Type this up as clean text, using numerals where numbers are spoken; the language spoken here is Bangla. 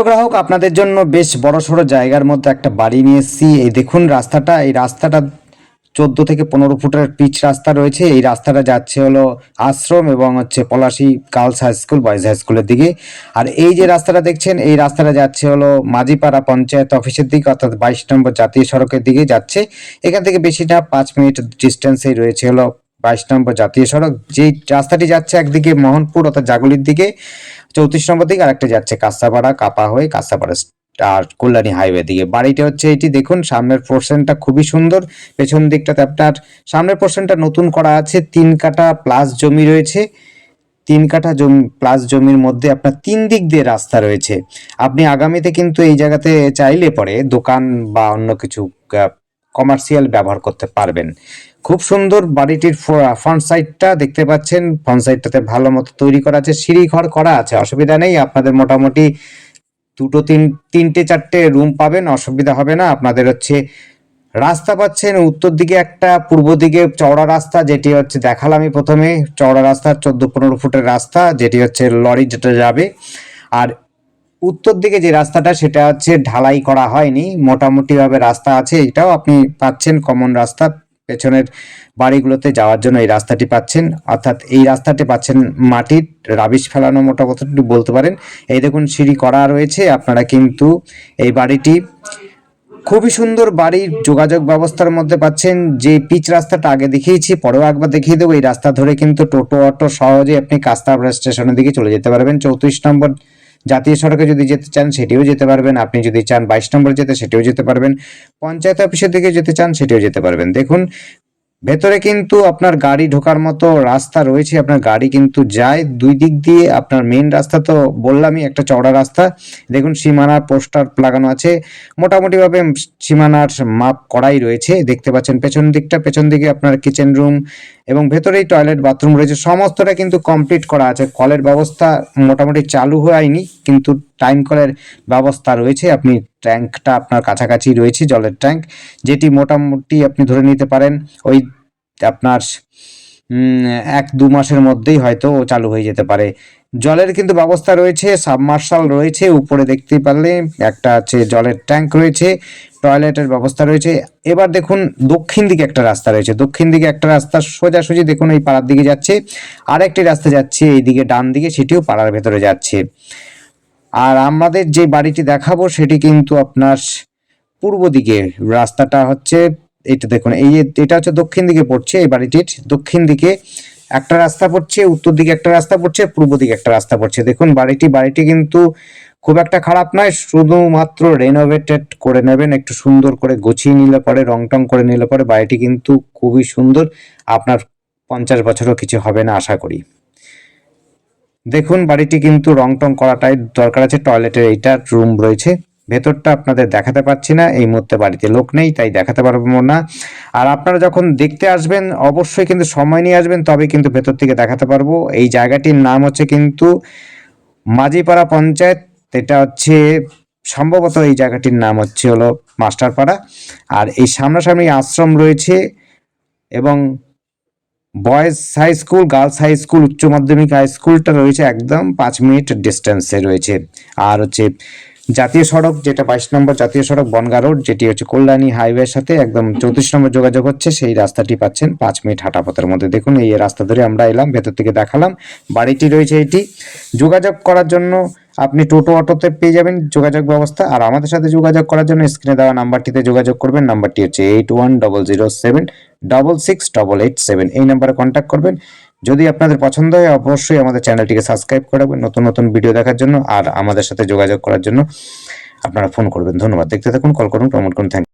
প্রিয় গ্রাহক, আপনাদের জন্য বেশ বড়সড় জায়গার মধ্যে একটা বাড়ি নিয়ে এসেছি। এই দেখুন রাস্তাটা, এই রাস্তাটা 14 থেকে 15 ফুটের পিচ রাস্তা রয়েছে। এই রাস্তাটা যাচ্ছে হলো আশ্রম এবং Palashi girls high school, boys high স্কুলের দিকে। আর এই যে রাস্তাটা দেখছেন, এই রাস্তাটা যাচ্ছে হলো মাঝিপাড়া পঞ্চায়েত অফিসের দিকে, অর্থাৎ 22 নম্বর জাতীয় সড়কের দিকে যাচ্ছে। এখান থেকে বেশি না, 5 মিনিট ডিস্টেন্সেই রয়েছে হলো 22 নম্বর জাতীয় সড়ক। যেই রাস্তাটি যাচ্ছে একদিকে মোহনপুর অর্থাৎ জাগুলির দিকে 34 নম্বর দিকে, আরেকটা যাচ্ছে কাঁচাপাড়া, কাপা হয়ে কাঁচাপাড়া আর কল্যাণী হাইওয়ে দিকে। বাড়িটা হচ্ছে এটি, দেখুন সামনের পোর্শনটা খুবই সুন্দর। পেছন দিকটাতে আপনার সামনের পোর্শনটা নতুন করা আছে। 3 কাঠা প্লাস জমি রয়েছে। 3 কাঠা জমি প্লাস জমির মধ্যে আপনার 3 দিক দিয়ে রাস্তা রয়েছে। আপনি আগামীতে কিন্তু এই জায়গাতে চাইলে পরে দোকান বা অন্য কিছু কমার্শিয়াল ব্যবহার করতে পারবেন। খুব সুন্দর বাড়িটির ফ্রন্ট সাইডটা দেখতে পাচ্ছেন। ফ্রন্ট সাইডটাতে ভালো মতো তৈরি করা আছে, সিঁড়ি ঘর করা আছে, অসুবিধা নেই। আপনাদের মোটামুটি তিনটে চারটে রুম পাবেন, অসুবিধা হবে না। আপনাদের রাস্তা পাচ্ছেন উত্তর দিকে একটা, পূর্ব দিকে চওড়া রাস্তা, যেটি দেখালাম আমি প্রথমে। চওড়া রাস্তা 14-15 ফুটের রাস্তা, যেটি লরি যেটা যাবে। আর উত্তর দিকে যে রাস্তাটা, সেটা ঢালাই করা হয়নি, মোটামুটি ভাবে রাস্তা আছে। এটাও আপনি পাচ্ছেন কমন রাস্তা, পেছনের বাড়িগুলোতে যাওয়ার জন্য এই রাস্তাটি পাচ্ছেন। অর্থাৎ এই রাস্তাটি পাচ্ছেন মাটির রাবিশ ফেলানো, মোটামুটি বলতে পারেন। এই দেখুন সিঁড়ি করা রয়েছে। আপনারা কিন্তু এই বাড়িটি খুবই সুন্দর বাড়ির যোগাযোগ ব্যবস্থার মধ্যে পাচ্ছেন। যে পিচ রাস্তাটা আগে দেখিয়েছি, পরেও একবার দেখিয়ে দেবো। এই রাস্তা ধরে কিন্তু টোটো অটো সহজে আপনি কাস্তাপাড়া স্টেশনের দিকে চলে যেতে পারবেন। 34 নম্বর জাতীয় সড়কে যদি যেতে চান সেটিও যেতে পারবেন। আপনি যদি চান 22 নম্বর যেতে, সেটিও যেতে পারবেন। পঞ্চায়েত অফিসের দিকে যেতে চান সেটিও যেতে পারবেন। দেখুন ভেতরে কিন্তু আপনার গাড়ি ঢোকার মতো রাস্তা রয়েছে। আপনার গাড়ি কিন্তু যায় 2 দিক দিয়ে। আপনার মেইন রাস্তা তো বললামই, একটা চওড়া রাস্তা। দেখুন সীমানার পোস্টার লাগানো আছে, মোটামুটি ভাবে সীমানার মাপ করাই রয়েছে। দেখতে পাচ্ছেন পেছন দিকে আপনার কিচেন রুম এবং ভেতরেই টয়লেট বাথরুম রয়েছে। সমস্তটা কিন্তু কমপ্লিট করা আছে। কলের ব্যবস্থা মোটামুটি চালু হয়নি, কিন্তু টাইম কলের ব্যবস্থা রয়েছে। আপনি ট্যাঙ্কটা আপনার কাছাকাছি রয়েছে, জলের ট্যাঙ্ক, যেটি মোটামুটি আপনি ধরে নিতে পারেন ওই আপনার 1-2 মাসের মধ্যেই হয়তো চালু হয়ে যেতে পারে। জলের কিন্তু ব্যবস্থা রয়েছে, সাবমার্শাল রয়েছে, উপরে দেখতে পারলে একটা জলের ট্যাঙ্ক রয়েছে, টয়লেটের ব্যবস্থা রয়েছে। এবার দেখুন দক্ষিণ দিকে একটা রাস্তা রয়েছে। দক্ষিণ দিকে একটা রাস্তা সোজাসুজি দেখুন এই পাড়ার দিকে যাচ্ছে। আরেকটি রাস্তা যাচ্ছে এইদিকে ডান দিকে, সেটিও পাড়ার ভেতরে যাচ্ছে। আর আমাদের যে বাড়িটি দেখাবো সেটি কিন্তু আপনার পূর্ব দিকে রাস্তাটা এটা দেখুন, এটা দক্ষিণ দিকে পড়ছে। এই বাড়িটির দক্ষিণ দিকে একটা রাস্তা পড়ছে, উত্তর দিকে একটা রাস্তা পড়ছে, পূর্ব দিকে একটা রাস্তা পড়ছে। দেখুন বাড়িটি কিন্তু খুব একটা খারাপ নয়, শুধুমাত্র রেনোভেটেড করে নেবেন, একটু সুন্দর করে গুছিয়ে নিলে পরে, রং টং করে নিলে পরে বাড়িটি কিন্তু খুবই সুন্দর। আপনার 50 বছরও কিছু হবে না আশা করি। দেখুন বাড়িটি কিন্তু রং টং করাটাই দরকার আছে। টয়লেটের এইটা রুম রয়েছে। ভেতরটা আপনাদের দেখাতে পারছি না, এই মুহূর্তে বাড়িতে লোক নেই, তাই দেখাতে পারবো না। আর আপনারা যখন দেখতে আসবেন অবশ্যই কিন্তু সময় নিয়ে আসবেন, তবে কিন্তু ভেতর থেকে দেখাতে পারবো। এই জায়গাটির নাম কিন্তু মাঝিপাড়া পঞ্চায়েত। এটা সম্ভবত এই জায়গাটির নাম হলো মাস্টারপাড়া। আর এই সামনাসামনি আশ্রম রয়েছে এবং boys high school, girls high school, উচ্চ মাধ্যমিক হাই স্কুলটা রয়েছে একদম 5 মিনিট ডিস্টেন্সে রয়েছে। আর জাতীয় সড়ক, যেটা 22 নম্বর জাতীয় সড়ক বনগাঁ রোড, যেটি কল্যাণী হাইওয়ের সাথে একদম 34 নম্বর যোগাযোগ হচ্ছে, সেই রাস্তাটি পাচ্ছেন 5 মিনিট হাঁটা পথের মধ্যে। দেখুন এই রাস্তা ধরে আমরা এলাম, ভেতর থেকে দেখালাম। বাড়িটি রয়েছে এটি। যোগাযোগ করার জন্য আপনি টোটো অটোতে পেয়ে যাবেন যোগাযোগ ব্যবস্থা। আর আমাদের সাথে যোগাযোগ করার জন্য স্ক্রিনে দেওয়া নাম্বারটিতে যোগাযোগ করবেন। নাম্বারটি 8100768887। এই নাম্বারে কন্ট্যাক্ট করবেন। যদি আপনাদের পছন্দ হয় অবশ্যই আমাদের চ্যানেলটিকে সাবস্ক্রাইব করে রাখবেন নতুন নতুন ভিডিও দেখার জন্য। আর আমাদের সাথে যোগাযোগ করার জন্য আপনারা ফোন করবেন। ধন্যবাদ। দেখতে থাকুন, কল করুন, প্রমোট করুন। Thank you.